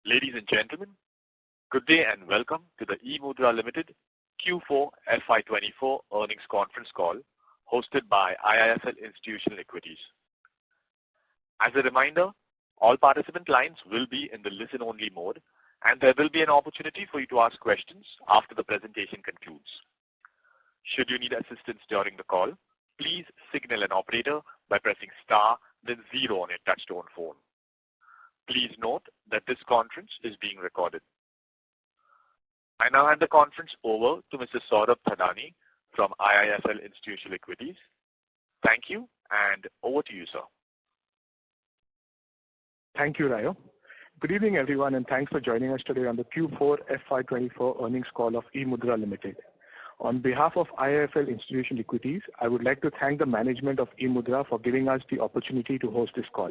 Ladies and gentlemen, good day and welcome to the eMudhra Ltd Q4 FY2024 earnings conference call hosted by IIFL Institutional Equities. As a reminder, all participant lines will be in the listen-only mode and there will be an opportunity for you to ask questions after the presentation concludes. Should you need assistance during the call, please signal an operator by pressing star then 0 on your touchtone phone. Please note that this conference is being recorded. I now hand the conference over to Mr. Saurabh Thadani from IIFL Institutional Equities. Thank you and over to you, sir. Thank you, Rayo. Good evening, everyone, and thanks for joining us today on the Q4 FY24 earnings call of eMudhra Ltd. On behalf of IIFL Institutional Equities, I would like to thank the management of eMudhra for giving us the opportunity to host this call.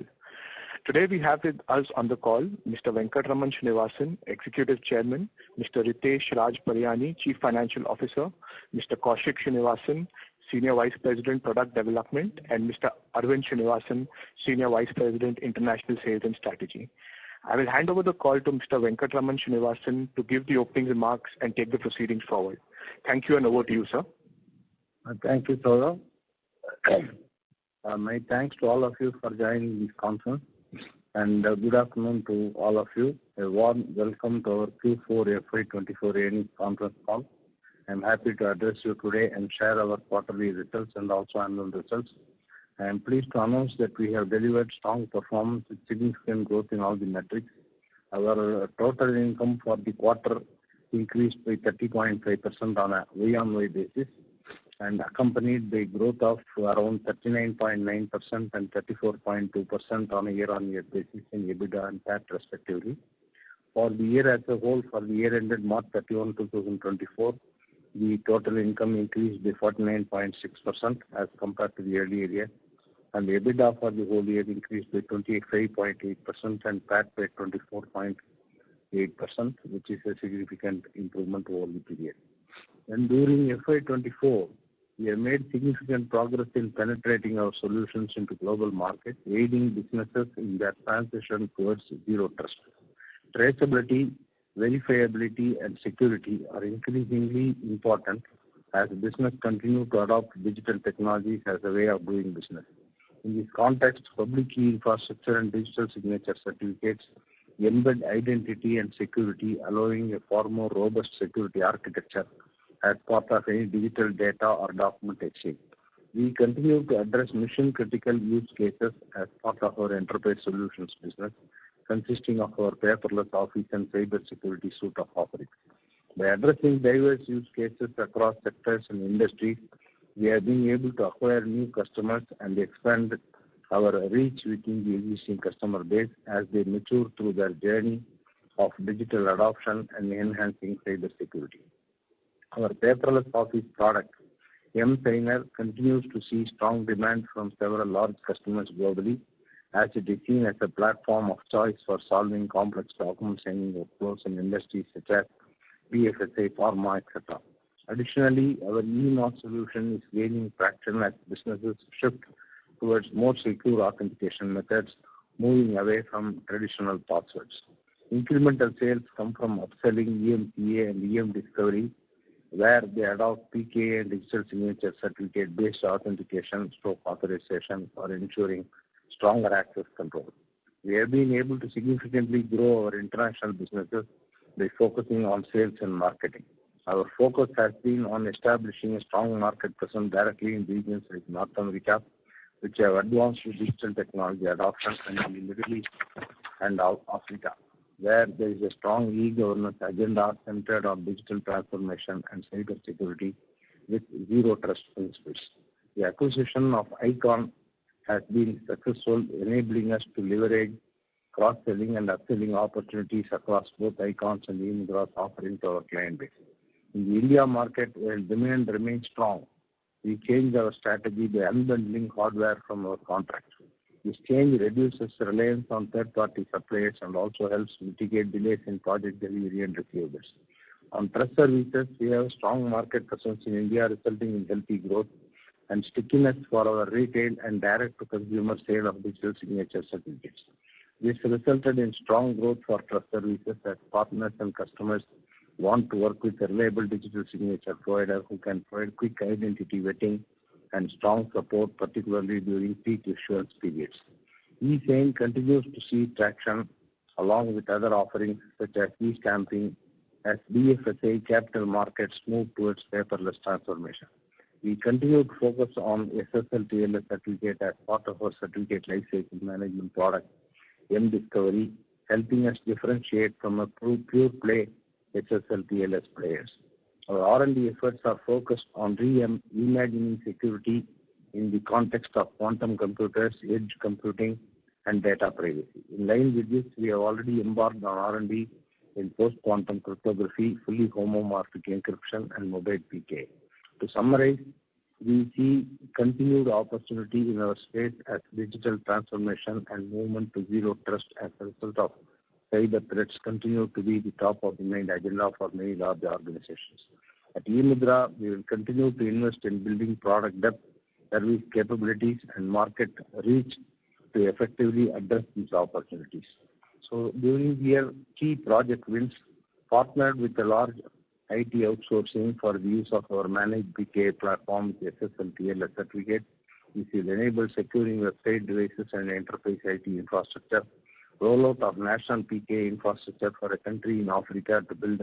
Today we have with us on the call Mr. Venkatraman Srinivasan, Executive Chairman, Mr. Ritesh Raj Pariyani, Chief Financial Officer, Mr. Kaushik Srinivasan, Senior Vice President Product Development, and Mr. Arvind Srinivasan, Senior Vice President International Sales and Strategy. I will hand over the call to Mr. Venkatraman Srinivasan to give the opening remarks and take the proceedings forward. Thank you and over to you, sir. Thank you, Saurabh. My thanks to all of you for joining this conference. And good afternoon to all of you. A warm welcome to our Q4 FY24 earnings conference call. I am happy to address you today and share our quarterly results and also annual results. I am pleased to announce that we have delivered strong performance with significant growth in all the metrics. Our total income for the quarter increased by 30.5% on a year-on-year basis and accompanied by growth of around 39.9% and 34.2% on a year-on-year basis in EBITDA and PAT respectively. For the year as a whole, for the year ended March 31, 2024, the total income increased by 49.6% as compared to the earlier year, and the EBITDA for the whole year increased by 25.8% and PAT by 24.8%, which is a significant improvement over the period. And during FY24, we have made significant progress in penetrating our solutions into global markets, aiding businesses in their transition towards zero trust. Traceability, verifiability, and security are increasingly important as business continue to adopt digital technologies as a way of doing business. In this context, public key infrastructure and digital signature certificates embed identity and security, allowing a far more robust security architecture as part of any digital data or document exchange. We continue to address mission-critical use cases as part of our enterprise solutions business, consisting of our paperless office and cybersecurity suite of offerings. By addressing diverse use cases across sectors and industries, we have been able to acquire new customers and expand our reach within the existing customer base as they mature through their journey of digital adoption and enhancing cybersecurity. Our paperless office product, mSigner, continues to see strong demand from several large customers globally, as it is seen as a platform of choice for solving complex document signing workflows in industries such as BFSI, pharma, etc. Additionally, our eMudhra solution is gaining traction as businesses shift towards more secure authentication methods, moving away from traditional passwords. Incremental sales come from upselling emCA and emDiscovery, where they adopt PKI and digital signature certificate-based authentication stroke authorization for ensuring stronger access control. We have been able to significantly grow our international businesses by focusing on sales and marketing. Our focus has been on establishing a strong market presence directly in regions like North America, which have advanced digital technology adoption, and in the Middle East and Africa, where there is a strong e-governance agenda centered on digital transformation and cybersecurity with zero trust principles. The acquisition of Icon has been successful, enabling us to leverage cross-selling and upselling opportunities across both Icons and eMudhra's offering to our client base. In the India market, where demand remains strong, we changed our strategy by unbundling hardware from our contracts. This change reduces reliance on third-party suppliers and also helps mitigate delays in project delivery and receivables. On trust services, we have a strong market presence in India, resulting in healthy growth and stickiness for our retail and direct-to-consumer sale of digital signature certificates. This resulted in strong growth for trust services as partners and customers want to work with a reliable digital signature provider who can provide quick identity vetting and strong support, particularly during peak issuance periods. eSign continues to see traction along with other offerings such as e-stamping as BFSI capital markets move towards paperless transformation. We continue to focus on SSL/TLS certificate as part of our certificate lifecycle management product, mDiscovery, helping us differentiate from a pure play SSL/TLS players. Our R&D efforts are focused on reimagining security in the context of quantum computers, edge computing, and data privacy. In line with this, we have already embarked on R&D in post-quantum cryptography, fully homomorphic encryption, and mobile PK. To summarize, we see continued opportunity in our space as digital transformation and movement to zero trust as a result of cyber threats continue to be the top of the mind agenda for many large organizations. At eMudhra, we will continue to invest in building product depth, service capabilities, and market reach to effectively address these opportunities. So during the year, key project wins partnered with a large IT outsourcing for the use of our managed PKI platform with SSL/TLS certificate. This will enable securing website devices and enterprise IT infrastructure. Rollout of national PKI infrastructure for a country in Africa to build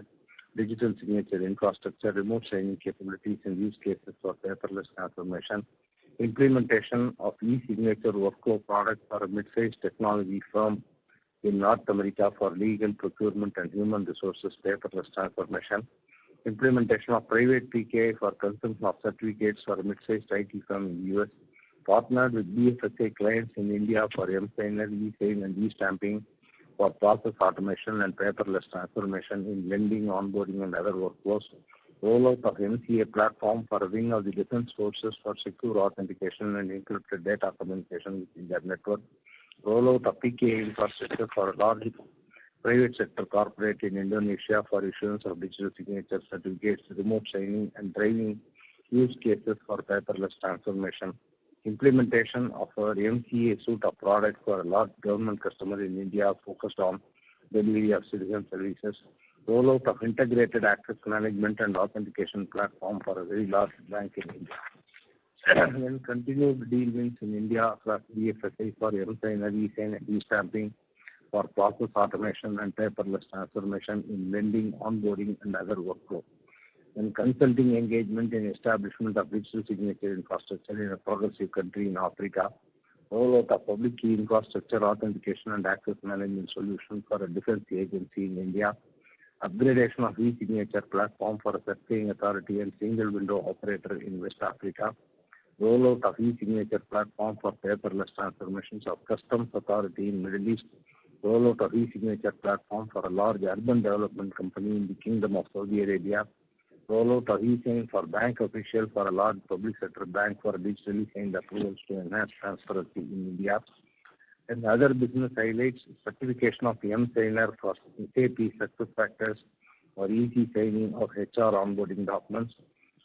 digital signature infrastructure, remote signing capabilities and use cases for paperless transformation. Implementation of e-signature workflow product for a mid-sized technology firm in North America for legal, procurement, and human resources paperless transformation. Implementation of private PKI for consumption of certificates for a mid-sized IT firm in the US. Partnered with BFSI clients in India for mSigner, eSign, and e-stamping for process automation and paperless transformation in lending, onboarding, and other workflows. Rollout of MCA platform for a wing of the defense forces for secure authentication and encrypted data communication within their network. Rollout of PKI infrastructure for a large private sector corporate in Indonesia for issuance of digital signature certificates, remote signing, and driving use cases for paperless transformation. Implementation of our MCA suite of products for a large government customer in India focused on delivery of citizen services. Rollout of integrated access management and authentication platform for a very large bank in India. And continued deal wins in India across BFSI for mSigner, eSign, and e-stamping for process automation and paperless transformation in lending, onboarding, and other workflows. And consulting engagement in establishment of digital signature infrastructure in a progressive country in Africa. Rollout of public key infrastructure authentication and access management solution for a defense agency in India. Upgradation of e-signature platform for a certifying authority and single window operator in West Africa. Rollout of e-signature platform for paperless transformations of customs authority in Middle East. Rollout of e-signature platform for a large urban development company in the Kingdom of Saudi Arabia. Rollout of eSign for bank official for a large public sector bank for digitally signed approvals to enhance transparency in India. And other business highlights, certification of mSigner for SAP SuccessFactors or easy signing of HR onboarding documents.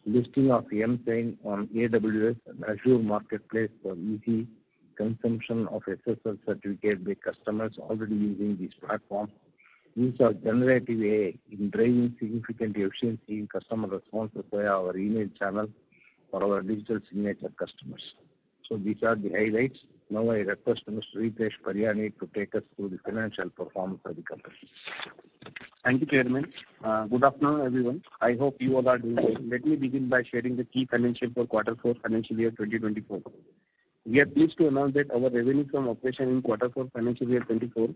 Listing of mSign on AWS and Azure Marketplace for easy consumption of SSL certificate by customers already using these platforms. Use of generative AI in driving significant efficiency in customer responses via our email channel for our digital signature customers. So these are the highlights. Now I request Mr. Ritesh Paryani to take us through the financial performance of the company. Thank you, Chairman. Good afternoon, everyone. I hope you all are doing well. Let me begin by sharing the key financial for Q4 financial year 2024. We are pleased to announce that our revenue from operation in Q4 financial year 24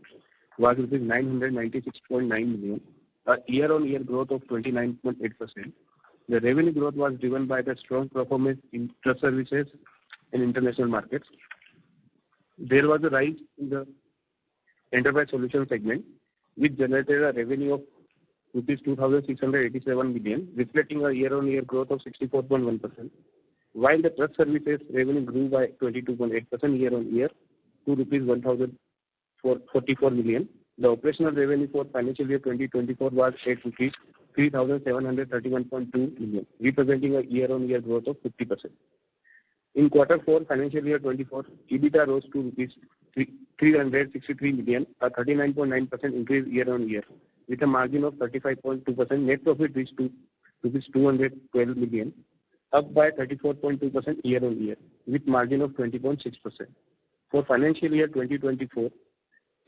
was rupees 996.9 million, a year-on-year growth of 29.8%. The revenue growth was driven by the strong performance in trust services in international markets. There was a rise in the enterprise solution segment, which generated a revenue of rupees 2,687 million, reflecting a year-on-year growth of 64.1%, while the trust services revenue grew by 22.8% year-on-year to rupees 1,044 million. The operational revenue for financial year 2024 was at rupees 3,731.2 million, representing a year-on-year growth of 50%. In Q4 financial year 24, EBITDA rose to rupees 363 million, a 39.9% increase year-on-year, with a margin of 35.2%. Net profit reached to rupees 212 million, up by 34.2% year-on-year, with margin of 20.6%. For financial year 2024,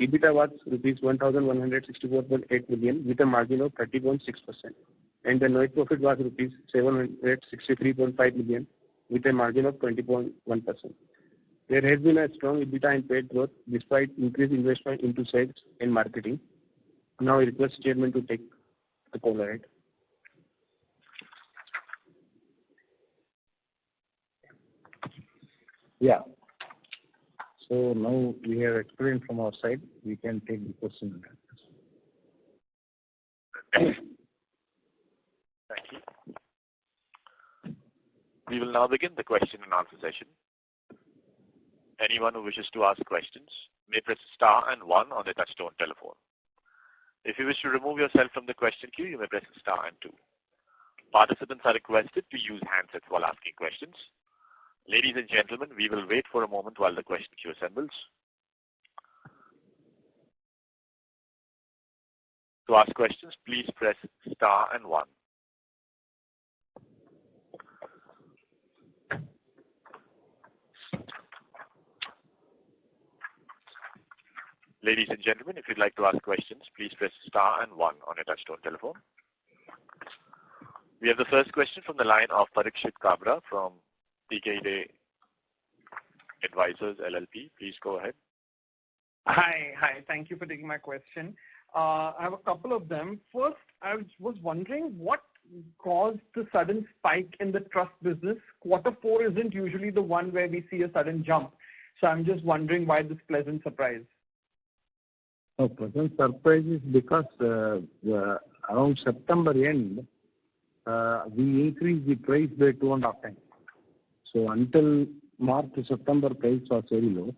EBITDA was rupees 1,164.8 million, with a margin of 30.6%, and the net profit was rupees 763.5 million, with a margin of 20.1%. There has been a strong EBITDA and PAT growth despite increased investment into sales and marketing. Now I request Chairman to take the call ahead. Yeah. So now we have explained from our side. We can take the question and answers. Thank you. We will now begin the question and answer session. Anyone who wishes to ask questions may press star and 1 on their touchtone telephone. If you wish to remove yourself from the question queue, you may press star and 2. Participants are requested to use handsets while asking questions. Ladies and gentlemen, we will wait for a moment while the question queue assembles. To ask questions, please press star and 1. Ladies and gentlemen, if you'd like to ask questions, please press star and 1 on your touchtone telephone. We have the first question from the line of Parikshit Kabra from PKD Advisors LLP. Please go ahead. Hi. Thank you for taking my question. I have a couple of them. First, I was wondering what caused the sudden spike in the trust business. Q4 isn't usually the one where we see a sudden jump. So I'm just wondering why this pleasant surprise. No, pleasant surprise is because around September end, we increased the price by 2.5 times. So until March to September, price was very low.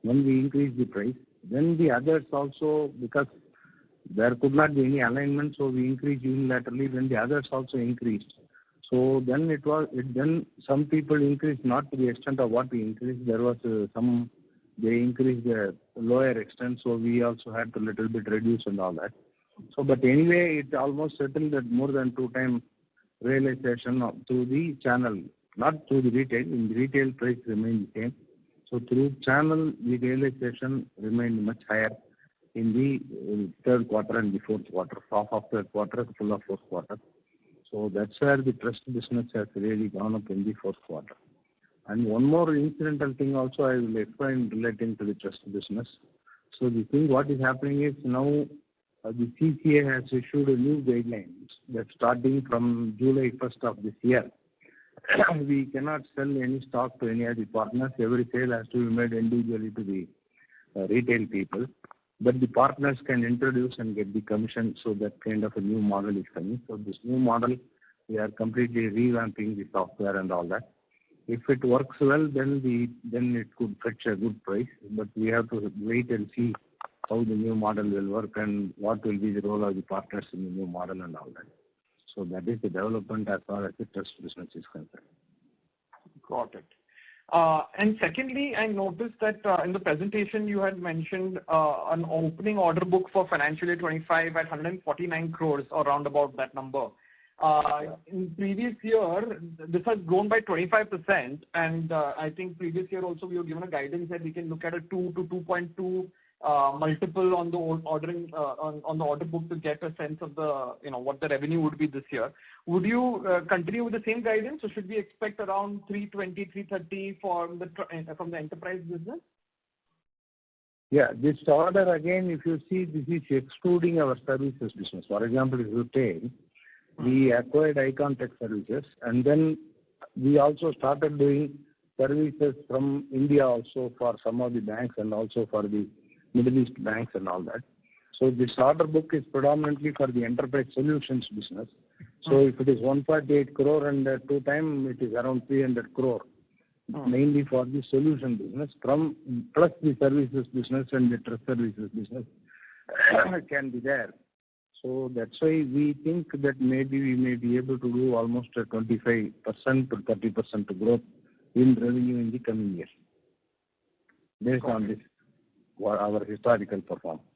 When we increased the price, then the others also, because there could not be any alignment, so we increased unilaterally. Then the others also increased. So then then some people increased not to the extent of what we increased. There was they increased the lower extent, so we also had to little bit reduce and all that. So, but anyway, it almost settled at more than 2 times realization through the channel, not through the retail. In the retail, price remained the same. So through channel, the realization remained much higher in the third quarter and the fourth quarter, half of third quarter, full of fourth quarter. So that's where the trust business has really gone up in the fourth quarter. And one more incidental thing also I will explain relating to the trust business. So the thing what is happening is now the CCA has issued a new guidelines that starting from July 1st of this year, we cannot sell any stock to any of the partners. Every sale has to be made individually to the retail people. But the partners can introduce and get the commission. So that kind of a new model is coming. So this new model, we are completely revamping the software and all that. If it works well, then it could fetch a good price. But we have to wait and see how the new model will work and what will be the role of the partners in the new model and all that. So that is the development as far as the trust business is concerned. Got it. And secondly, I noticed that in the presentation you had mentioned an opening order book for financial year 25 at 149 crores or round about that number. In previous year, this has grown by 25%, and I think previous year also we were given a guidance that we can look at a 2 to 2.2 multiple on the ordering on the order book to get a sense of the what the revenue would be this year. Would you continue with the same guidance, or should we expect around 320, 330 from the enterprise business? Yeah, this order again, if you see, this is excluding our services business. For example, if you take, we acquired Icon Tech Services, and then we also started doing services from India also for some of the banks and also for the Middle East banks and all that. So this order book is predominantly for the enterprise solutions business. So if it is 148 crore and 2 times, it is around 300 crore, mainly for the solution business plus the services business and the trust services business can be there. So that's why we think that maybe we may be able to do almost a 25% to 30% growth in revenue in the coming years based on this, our historical performance.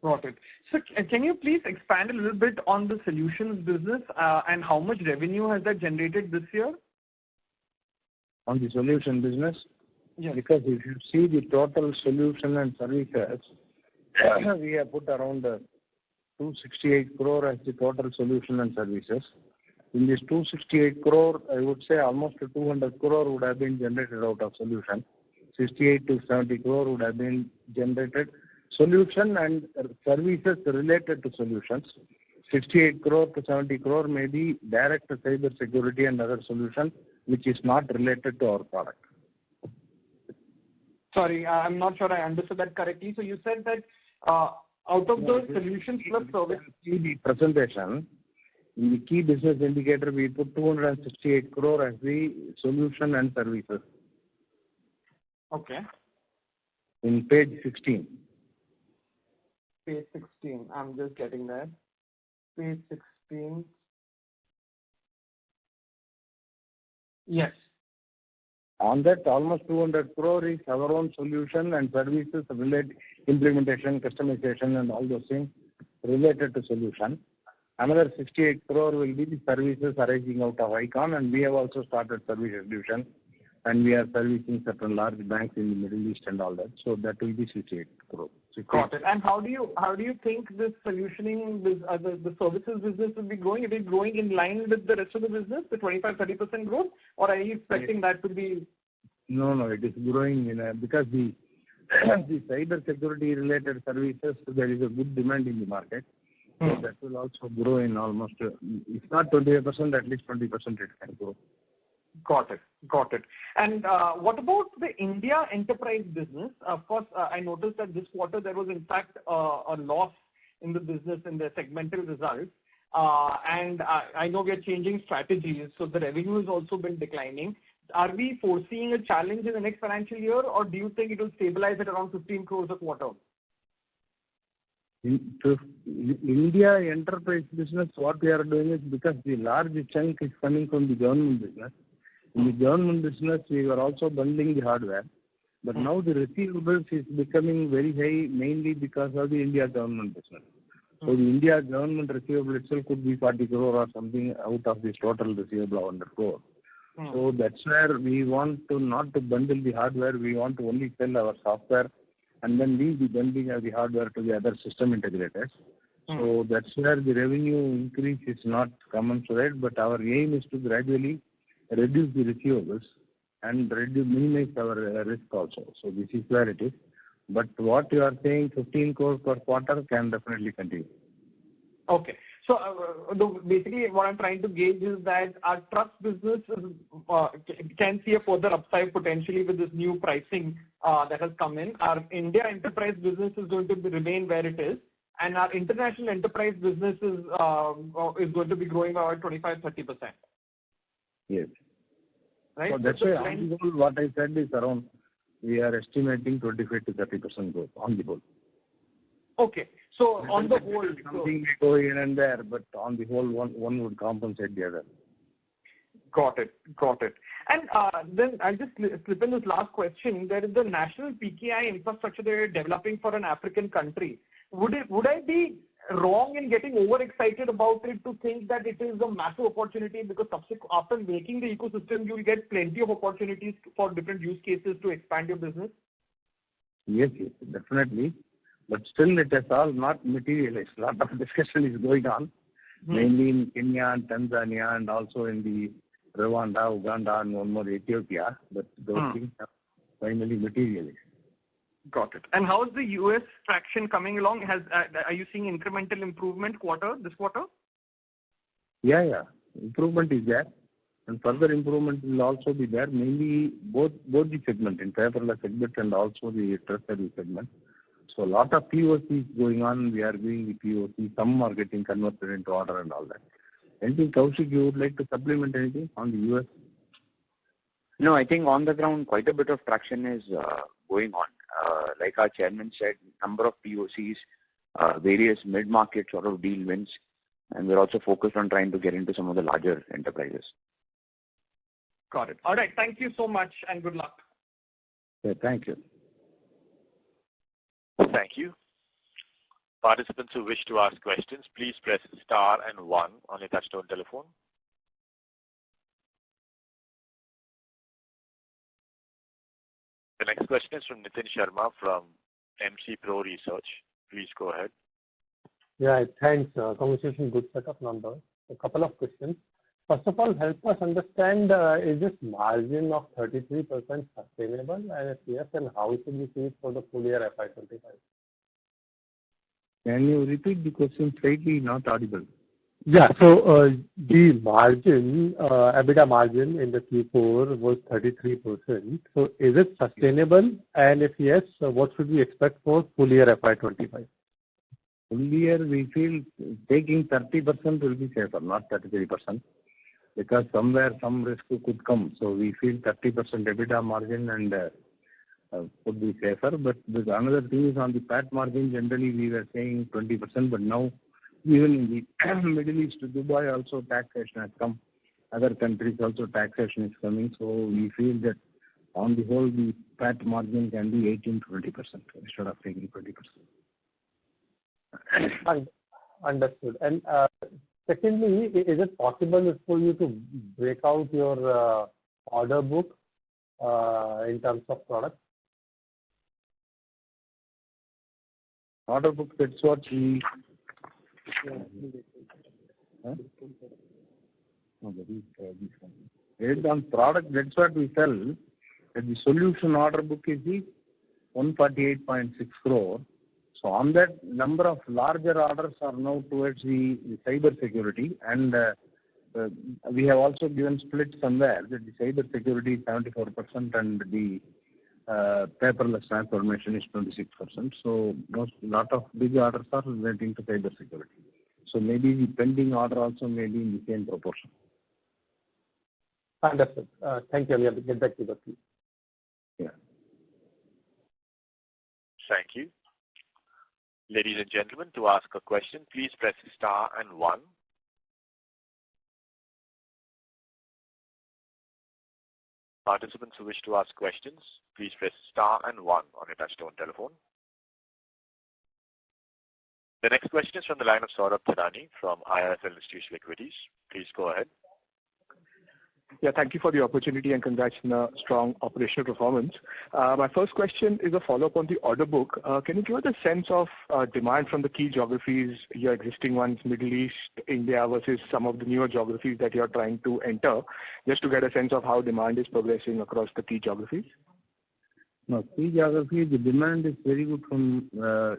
Got it. So can you please expand a little bit on the solutions business and how much revenue has that generated this year? On the solution business, yes. Because if you see the total solution and services, we have put around 268 crore as the total solution and services. In this 268 crore, I would say almost 200 crore would have been generated out of solution. 68 to 70 crore would have been generated solution and services related to solutions. 68 crore to 70 crore may be direct cyber security and other solutions which is not related to our product. Sorry, I'm not sure I understood that correctly. So you said that out of those solutions plus service. See the presentation, in the key business indicator, we put 268 crore as the solution and services. Okay. In page 16. Page 16. I'm just getting that. Page 16. Yes. On that, almost 200 crore is our own solution and services related implementation, customization, and all those things related to solution. Another 68 crore will be the services arising out of ICON, and we have also started service division, and we are servicing certain large banks in the Middle East and all that. So that will be 68 crore. Got it. And how do you think this solutioning, the services business will be growing? Is it growing in line with the rest of the business, the 25-30% growth, or are you expecting that to be? No, it is growing because the cyber security related services, there is a good demand in the market. So that will also grow in almost, if not 28%, at least 20% it can grow. Got it. And what about the India enterprise business? Of course, I noticed that this quarter there was in fact a loss in the business in the segmental results. And I know we are changing strategies, so the revenue has also been declining. Are we foreseeing a challenge in the next financial year, or do you think it will stabilize at around 15 crores a quarter? In India enterprise business, what we are doing is because the large chunk is coming from the government business. In the government business, we were also bundling the hardware. But now the receivables is becoming very high, mainly because of the India government business. So the India government receivable itself could be 40 crore or something out of this total receivable of 100 crore. So that's where we want to not to bundle the hardware. We want to only sell our software and then leave the bundling of the hardware to the other system integrators. So that's where the revenue increase is not commensurate, but our aim is to gradually reduce the receivables and minimize our risk also. So this is where it is. But what you are saying, 15 crores per quarter can definitely continue. Okay. So basically what I'm trying to gauge is that our trust business can see a further upside potentially with this new pricing that has come in. Our India enterprise business is going to remain where it is, and our international enterprise business is going to be growing by about 25-30%. Yes. Right? So that's why on the whole, what I said is around, we are estimating 25 to 30% growth on the whole. Okay. So on the whole, something may go in and there, but on the whole, one would compensate the other. Got it. And then I'll just slip in this last question. There is the national PKI infrastructure they're developing for an African country. Would I be wrong in getting overexcited about it to think that it is a massive opportunity, because after making the ecosystem, you'll get plenty of opportunities for different use cases to expand your business? Yes, definitely. But still it has all not materialized. A lot of discussion is going on, mainly in Kenya and Tanzania and also in the Rwanda, Uganda and one more Ethiopia. But those things have finally materialized. Got it. And how is the US traction coming along? Are you seeing incremental improvement this quarter? Yeah. Improvement is there. And further improvement will also be there, mainly both the segment, in paperless segment and also the trust service segment. So a lot of POCs going on. We are doing the POC. Some are getting converted into order and all that. Anything, Kaushik, you would like to supplement anything on the US? No, I think on the ground, quite a bit of traction is going on. Like our chairman said, number of POCs, various mid-market sort of deal wins, and we're also focused on trying to get into some of the larger enterprises. Got it. All right. Thank you so much and good luck. Yeah, thank you. Thank you. Participants who wish to ask questions, please press star and 1 on your touchtone telephone. The next question is from Nitin Sharma from MC Pro Research. Please go ahead. Yeah, thanks. Conversation, good set of numbers. A couple of questions. First of all, help us understand, is this margin of 33% sustainable? And if yes, then how should we see it for the full year FY25? Can you repeat the question slightly? Not audible. Yeah. So the margin, EBITDA margin in the Q4 was 33%. So is it sustainable? And if yes, what should we expect for full year FY25? Full year, we feel taking 30% will be safer, not 33%, because somewhere some risk could come. So we feel 30% EBITDA margin and could be safer. But there's another thing is on the PAT margin. Generally, we were saying 20%, but now even in the Middle East, Dubai also taxation has come. Other countries also taxation is coming. So we feel that on the whole, the PAT margin can be 18 to 20% instead of taking 20%. Understood. And secondly, is it possible for you to break out your order book in terms of products? Order book, that's what we... Based on product, that's what we sell. The solution order book is the 148.6 crore. So on that, number of larger orders are now towards the cyber security, and we have also given split somewhere that the cyber security is 74% and the paperless transformation is 26%. So lot of big orders are relating to cyber security. So maybe the pending order also may be in the same proportion. Understood. Thank you. I'll get back to the queue. Yeah. Thank you. Ladies and gentlemen, to ask a question, please press star and 1. Participants who wish to ask questions, please press star and 1 on your touchtone telephone. The next question is from the line of Saurabh Thadani from IIFL Institutional Equities. Please go ahead. Yeah, thank you for the opportunity and congrats on a strong operational performance. My first question is a follow-up on the order book. Can you give us a sense of demand from the key geographies, your existing ones, Middle East, India, versus some of the newer geographies that you're trying to enter, just to get a sense of how demand is progressing across the key geographies? No, key geography, the demand is very good from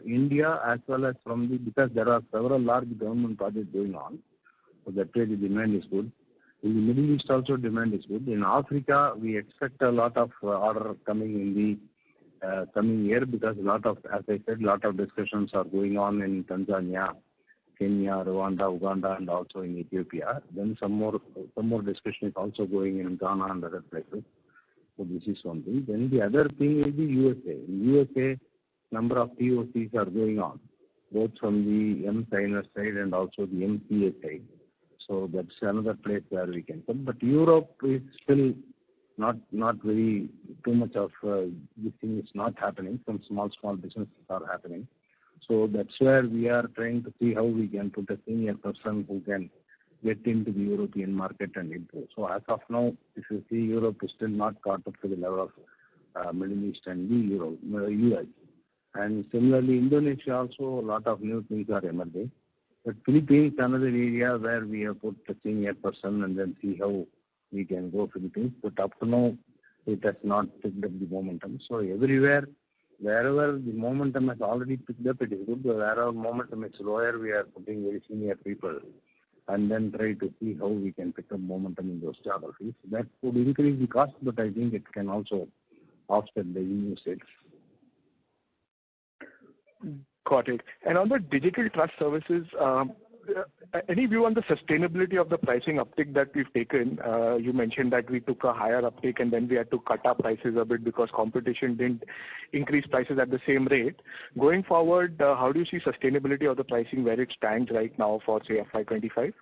India as well as from because there are several large government projects going on. So that way the demand is good. In the Middle East also demand is good. In Africa, we expect a lot of order coming in the coming year because as I said, a lot of discussions are going on in Tanzania, Kenya, Rwanda, Uganda, and also in Ethiopia. Then some more discussion is also going in Ghana and other places. So this is one thing. Then the other thing is the USA. In USA, number of POCs are going on, both from the M-Signer side and also the MCA side. So that's another place where we can come. But Europe is still not very too much of this thing is not happening. Some small businesses are happening. So that's where we are trying to see how we can put a senior person who can get into the European market and improve. So as of now, if you see, Europe is still not caught up to the level of Middle East and the US. And similarly, Indonesia also, a lot of new things are emerging. But Philippines, another area where we have put a senior person and then see how we can go Philippines. But up to now, it has not picked up the momentum. So everywhere, wherever the momentum has already picked up, it is good. But wherever momentum is lower, we are putting very senior people and then try to see how we can pick up momentum in those geographies. That would increase the cost, but I think it can also offset the new sales. Got it. And on the digital trust services, any view on the sustainability of the pricing uptick that we've taken? You mentioned that we took a higher uptick and then we had to cut our prices a bit because competition didn't increase prices at the same rate. Going forward, how do you see sustainability of the pricing where it stands right now for, say, FY25?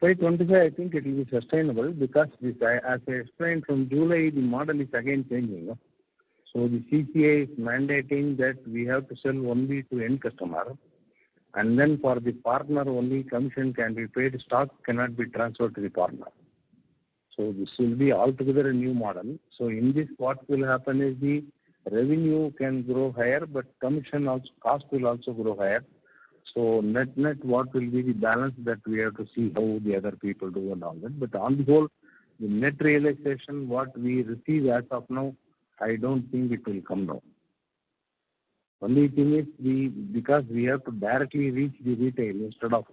FY25, I think it will be sustainable because this, as I explained, from July, the model is again changing. So the CCA is mandating that we have to sell only to end customer, and then for the partner only commission can be paid, stock cannot be transferred to the partner. So this will be altogether a new model. So in this, what will happen is the revenue can grow higher, but commission also, cost will also grow higher. So net, what will be the balance that we have to see how the other people do and all that. But on the whole, the net realization, what we receive as of now, I don't think it will come down. Only thing is because we have to directly reach the retail instead of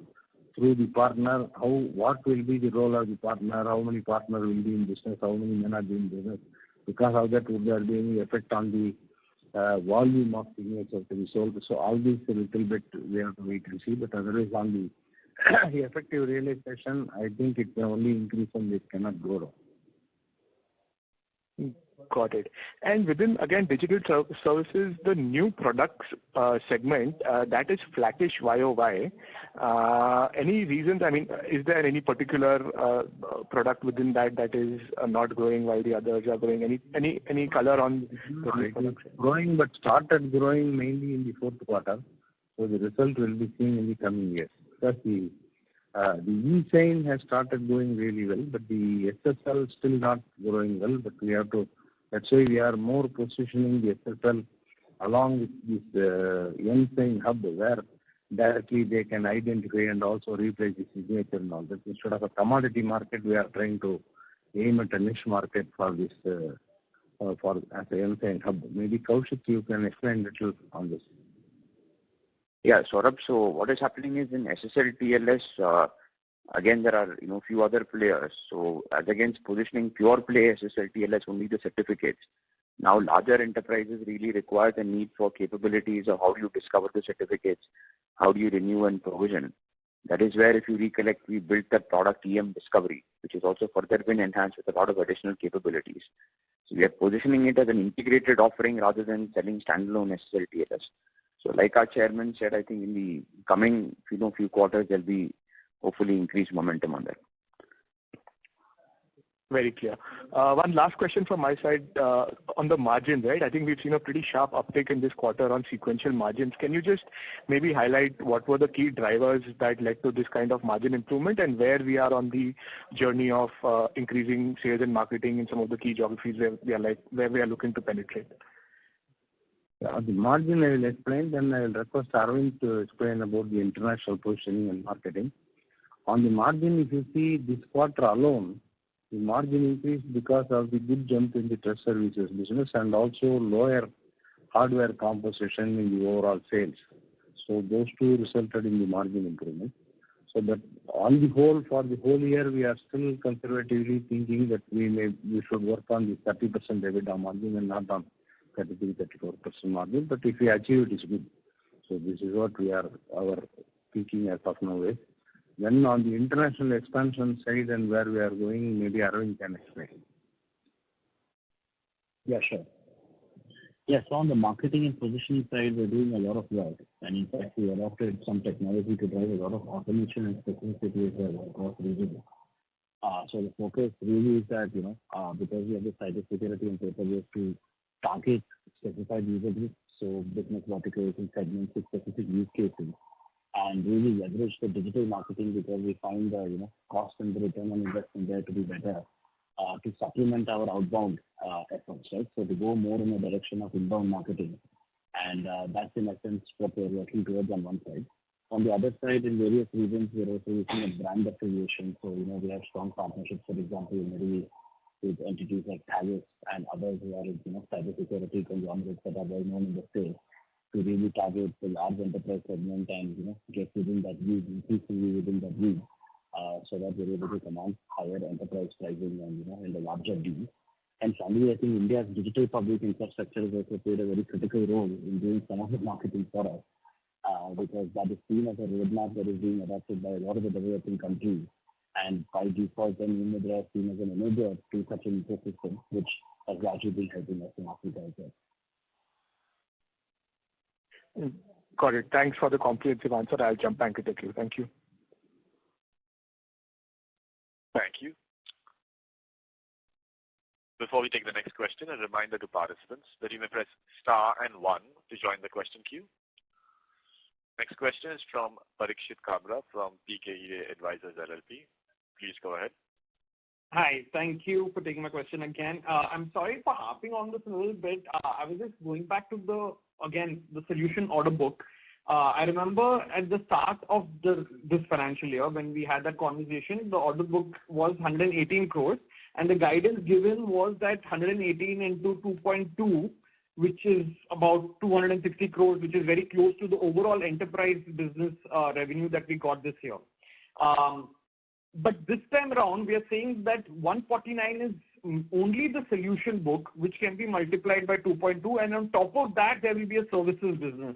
through the partner, what will be the role of the partner, how many partners will be in business, how many may not be in business. Because of that, would there be any effect on the volume of signatures to be sold? So all this a little bit we have to wait and see. But otherwise, on the effective realization, I think it can only increase and it cannot go down. Got it. And within, again, digital services, the new products segment, that is flattish YOY. Any reasons? I mean, is there any particular product within that is not growing while the others are growing? Any color on the new products? Growing, but started growing mainly in the fourth quarter. So the result will be seen in the coming years. Because the e-sign has started going really well, but the SSL still not growing well. But we have to. That's why we are more positioning the SSL along with this e-sign hub, where directly they can identify and also replace the signature and all that. Instead of a commodity market, we are trying to aim at a niche market for this as a e-sign hub. Maybe Kaushik, you can explain a little on this. Yeah, Saurabh. So what is happening is in SSL TLS, again, there are few other players. So as against positioning pure play SSL TLS only the certificates, now larger enterprises really require the need for capabilities of how do you discover the certificates, how do you renew and provision. That is where, if you recollect, we built that product EM Discovery, which is also further been enhanced with a lot of additional capabilities. So we are positioning it as an integrated offering rather than selling standalone SSL TLS. So like our chairman said, I think in the coming few quarters, there'll be hopefully increased momentum on that. Very clear. One last question from my side on the margin, right? I think we've seen a pretty sharp uptick in this quarter on sequential margins. Can you just maybe highlight what were the key drivers that led to this kind of margin improvement and where we are on the journey of increasing sales and marketing in some of the key geographies where we are looking to penetrate? Yeah, the margin I will explain, then I will request Arvind to explain about the international positioning and marketing. On the margin, if you see this quarter alone, the margin increased because of the good jump in the trust services business and also lower hardware composition in the overall sales. So those two resulted in the margin improvement. So that on the whole, for the whole year, we are still conservatively thinking that we should work on the 30% EBITDA margin and not on 33-34% margin. But if we achieve it, it's good. So this is what our thinking as of now is. Then on the international expansion side and where we are going, maybe Arvind can explain. Yeah, sure. Yes, so on the marketing and positioning side, we're doing a lot of work. And in fact, we adopted some technology to drive a lot of automation and specificity as well across regions. So the focus really is that, because we have the cybersecurity and paperless to target specified user groups, so business verticals and segments with specific use cases, and really leverage the digital marketing because we find the cost and the return on investment there to be better to supplement our outbound efforts, right? So to go more in the direction of inbound marketing, and that's in essence what we're working towards on one side. On the other side, in various regions, we're also looking at brand affiliation. So we have strong partnerships, for example, in Middle East with entities like Thales and others who are in cybersecurity conglomerates that are well known in the space, to really target the large enterprise segment and get within that view, increasingly within that view, so that we're able to command higher enterprise pricing and in the larger deals. And finally, I think India's digital public infrastructure has also played a very critical role in doing some of the marketing for us, because that is seen as a roadmap that is being adopted by a lot of the developing countries. And by default, then eMudhra is seen as an enabler to such an ecosystem, which has largely been helping us in Africa as well. Got it. Thanks for the comprehensive answer. I'll jump back to the queue. Thank you. Thank you. Before we take the next question, a reminder to participants that you may press star and 1 to join the question queue. Next question is from Parikshit Kabra from PKEA Advisors LLP. Please go ahead. Hi. Thank you for taking my question again. I'm sorry for harping on this a little bit. I was just going back to the solution order book. I remember at the start of this financial year when we had that conversation, the order book was 118 crores, and the guidance given was that 118 into 2.2, which is about 260 crores, which is very close to the overall enterprise business revenue that we got this year. But this time around, we are saying that 149 is only the solution book, which can be multiplied by 2.2, and on top of that, there will be a services business.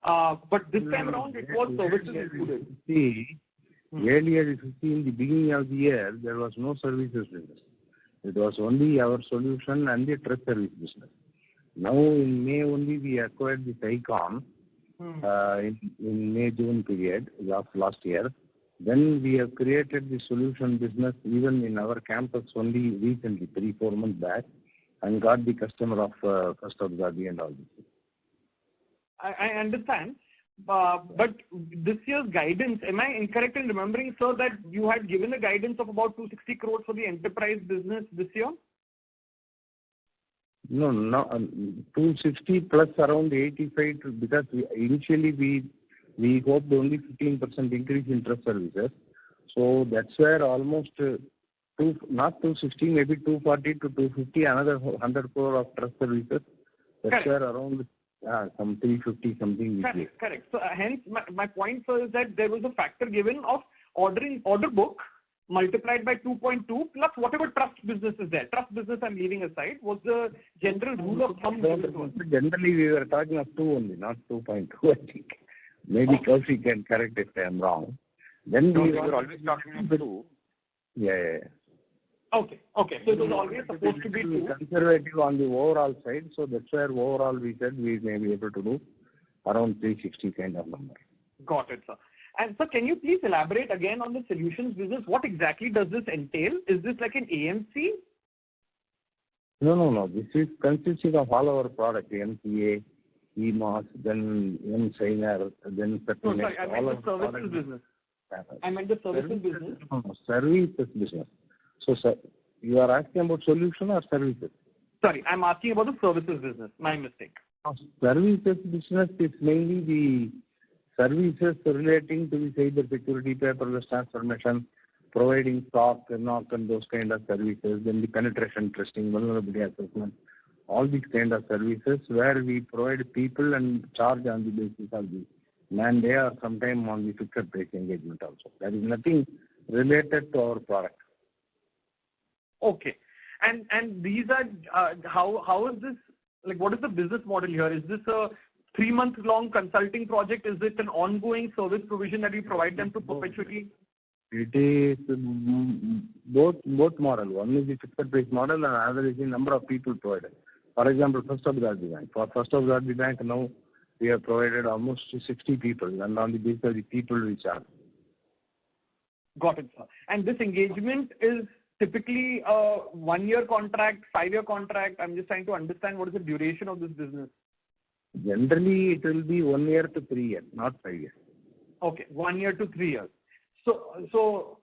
But this time around, it was services included. Earlier, if you see in the beginning of the year, there was no services business. It was only our solution and the trust service business. Now, in May only, we acquired this Icon in May-June period of last year. Then we have created the solution business even in our campus only recently, 3-4 months back, and got the customer of First of Gabi and all this. I understand. But this year's guidance, am I incorrect in remembering, sir, that you had given a guidance of about 260 crores for the enterprise business this year? No, 260 plus around 85, because initially we hoped only 15% increase in trust services. So that's where almost not 260, maybe 240 to 250, another 100 crore of trust services. That's where around some 350 something. Correct. So hence my point, sir, is that there was a factor given of order book multiplied by 2.2 plus whatever trust business is there. Trust business I'm leaving aside was the general rule of thumb. Generally, we were talking of 2 only, not 2.2, I think. Maybe Kaushik can correct if I am wrong. Then we were always talking of 2. Yeah. Okay. So it was always supposed to be 2. Conservative on the overall side, so that's where overall we said we may be able to do around 360 kind of number. Got it, sir. And sir, can you please elaborate again on the solutions business? What exactly does this entail? Is this like an AMC? No. This is consisting of all our product, MCA, eMOS, then mSigner, then No, sorry, I meant the services business. Services business. So, sir, you are asking about solution or services? Sorry, I'm asking about the services business. My mistake. Services business is mainly the services relating to the cyber security, paperless transformation, providing SOC, NOC, and those kind of services, then the penetration testing, vulnerability assessment, all these kind of services where we provide people and charge on the basis of the man-day or sometime on the fixed price engagement also. There is nothing related to our product. Okay. And these are, how is this, like what is the business model here? Is this a 3-month-long consulting project? Is it an ongoing service provision that we provide them to perpetually? It is both model. One is the fixed price model and another is the number of people provided. For example, First of Gabi Bank. For First of Gabi Bank now we have provided almost 60 people, and on the basis of the people we charge. Got it, sir. And this engagement is typically a 1-year contract, 5-year contract. I'm just trying to understand what is the duration of this business. Generally, it will be 1 year to 3 years, not 5 years. Okay, 1 year to 3 years. So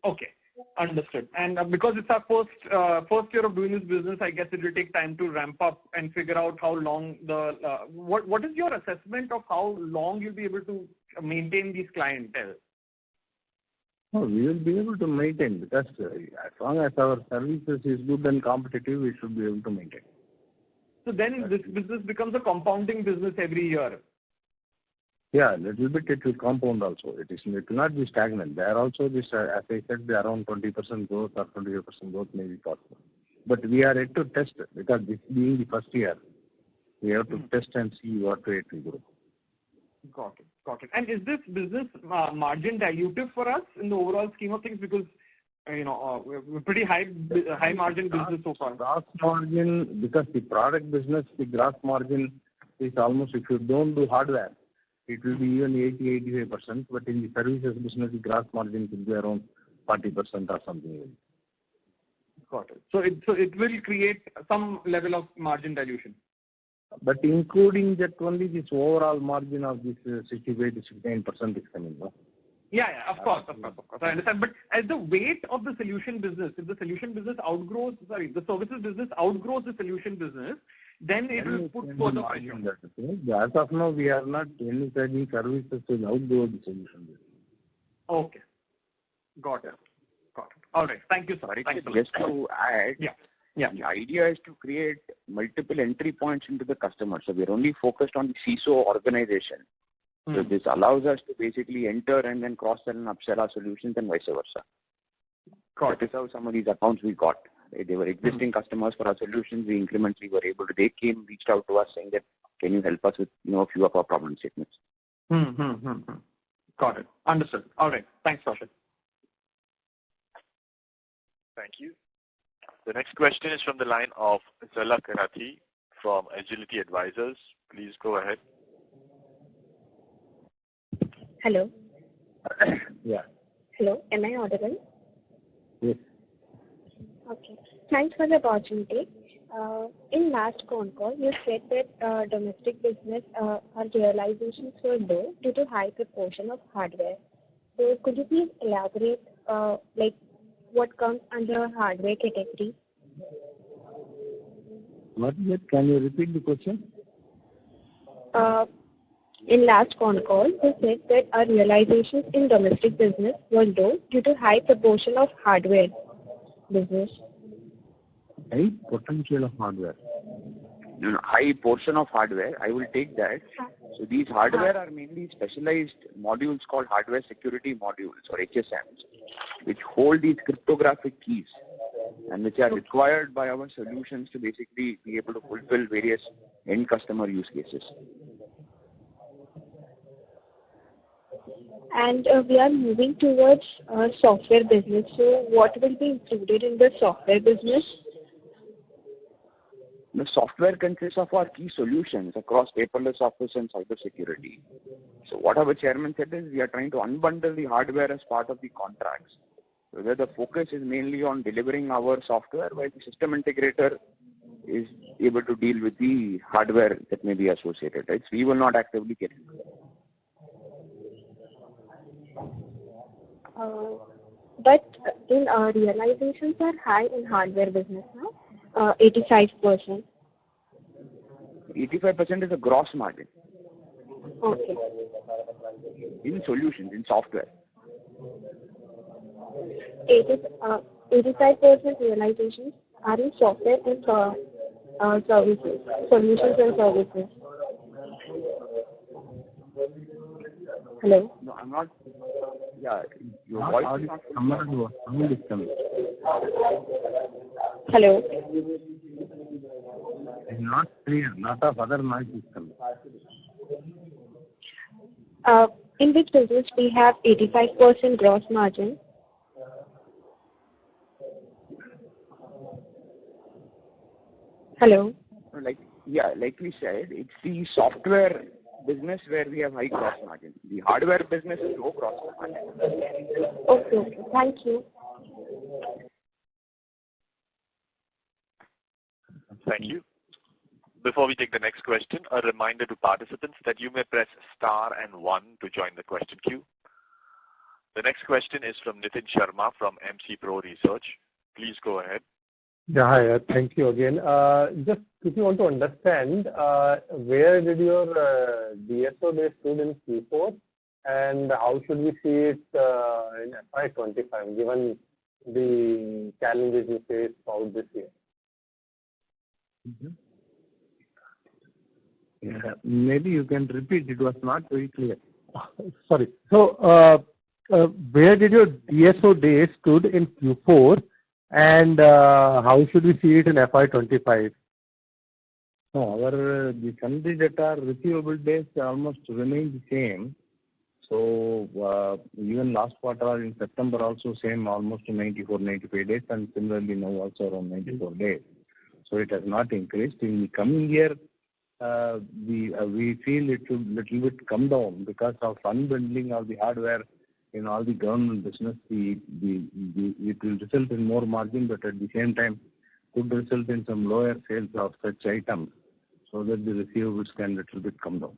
okay, understood. And because it's our first year of doing this business, I guess it will take time to ramp up and figure out how long what is your assessment of how long you'll be able to maintain these clientele? No, we will be able to maintain because as long as our services is good and competitive, we should be able to maintain. So then this business becomes a compounding business every year. Yeah, little bit it will compound also. It will not be stagnant. There also this, as I said, around 20% growth or 25% growth may be possible. But we are yet to test it because this being the first year, we have to test and see what way it will grow. Got it. And is this business margin dilutive for us in the overall scheme of things? Because we're pretty high margin business so far. Gross margin, because the product business, the gross margin is almost, if you don't do hardware, it will be even 80-85%. But in the services business, the gross margin will be around 40% or something. Got it. So it will create some level of margin dilution. But including that only, this overall margin of this 65 to 69% is coming. No? Yeah, of course. I understand. But as the weight of the solution business, if the solution business outgrows, the services business outgrows the solution business, then it will put further pressure. As of now, we are not envisaging services to outgrow the solution business. Okay. Got it. All right. Thank you, sir. Just to add, the idea is to create multiple entry points into the customer. So we're only focused on the CISO organization. So this allows us to basically enter and then cross-sell and upsell our solutions and vice versa. That is how some of these accounts we got. They were existing customers for our solutions. We incrementally were able to, reached out to us saying that, can you help us with a few of our problem statements? Got it. Understood. All right. Thanks, Kaushik. Thank you. The next question is from the line of Zalak Rathi from Agility Advisors. Please go ahead. Hello. Yeah. Hello. Am I audible? Yes. Okay. Thanks for the opportunity. In last phone call, you said that domestic business our realizations were low due to high proportion of hardware. So could you please elaborate what comes under hardware category? What is it? Can you repeat the question? In last phone call, you said that our realizations in domestic business were low due to high proportion of hardware business. High potential of hardware. High portion of hardware, I will take that. So these hardware are mainly specialized modules called hardware security modules or HSMs, which hold these cryptographic keys and which are required by our solutions to basically be able to fulfill various end customer use cases. And we are moving towards software business. So what will be included in the software business? The software consists of our key solutions across paperless office and cybersecurity. So what our chairman said is we are trying to unbundle the hardware as part of the contracts. So where the focus is mainly on delivering our software, while the system integrator is able to deal with the hardware that may be associated. Right? So we will not actively get into it. But in realizations are high in hardware business now, 85%. 85% is a gross margin. Okay. In solutions, in software. 85% realizations are in software and services, solutions and services. Hello? No, I'm not. Yeah, your voice is not coming. Hello? It's not clear. Lot of other noise is coming. In which business we have 85% gross margin? Hello? Like we said, it's the software business where we have high gross margin. The hardware business is low gross margin. Okay. Thank you. Thank you. Before we take the next question, a reminder to participants that you may press star and 1 to join the question queue. The next question is from Nitin Sharma from MC Pro Research. Please go ahead. Yeah, hi. Thank you again. Just if you want to understand, where did your DSO days stood in Q4 and how should we see it in FY25 given the challenges you faced out this year? Yeah, maybe you can repeat. It was not very clear. Sorry. So, where did your DSO days stood in Q4 and how should we see it in FY25? No, the country data receivable days almost remain the same. So even last quarter in September also same, almost 94, 95 days, and similarly now also around 94 days. So it has not increased. In the coming year, we feel it should little bit come down because of unbundling of the hardware in all the government business, it will result in more margin, but at the same time could result in some lower sales of such items, so that the receivables can little bit come down.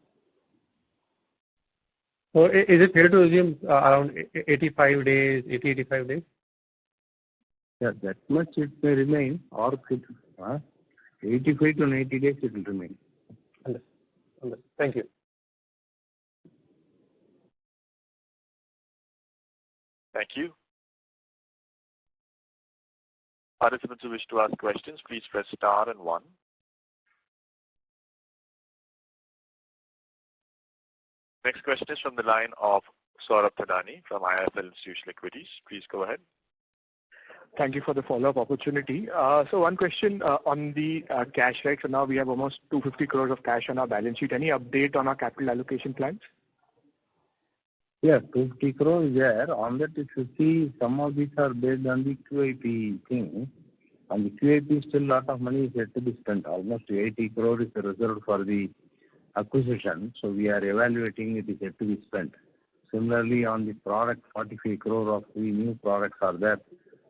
So is it fair to assume around 85 days, 85 days? Yeah, that much it may remain, or 85 to 90 days it will remain. Understood. Thank you. Thank you. Participants who wish to ask questions, please press star and 1. Next question is from the line of Saurabh Thadani from IIFL Institutional Equities. Please go ahead. Thank you for the follow-up opportunity. So one question on the cash, right? So now we have almost 250 crores of cash on our balance sheet. Any update on our capital allocation plans? Yeah, 250 crores is there. On that, if you see, some of these are based on the QIP thing. On the QIP, still a lot of money is yet to be spent. Almost 80 crores is reserved for the acquisition. So we are evaluating it is yet to be spent. Similarly, on the product, 45 crore of the new products are there,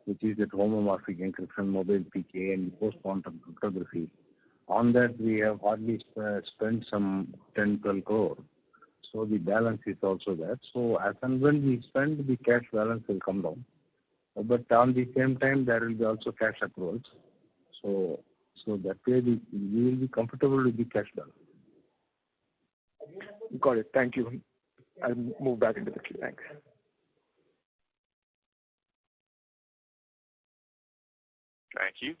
which is the homomorphic encryption, mobile PK, and post-quantum cryptography. On that, we have hardly spent some 10-12 crore. So the balance is also there. So as and when we spend, the cash balance will come down. But on the same time, there will be also cash accruals. So that way, we will be comfortable with the cash balance. Got it. Thank you. I'll move back into the queue. Thanks. Thank you.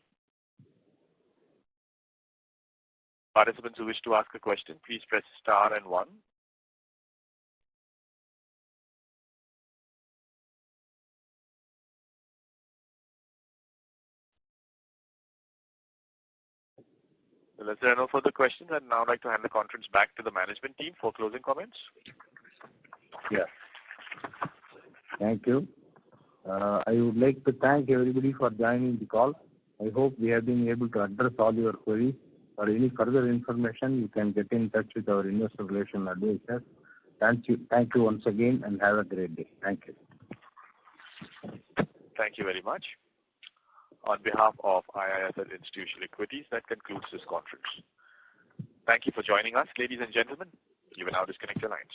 Participants who wish to ask a question, please press star and 1. Well, as there are no further questions, I'd now like to hand the conference back to the management team for closing comments. Yeah. Thank you. I would like to thank everybody for joining the call. I hope we have been able to address all your queries. For any further information, you can get in touch with our investor relations advisor. Thank you once again, and have a great day. Thank you. Thank you very much. On behalf of IIFL Institutional Equities, that concludes this conference. Thank you for joining us, ladies and gentlemen. You may now disconnect your lines.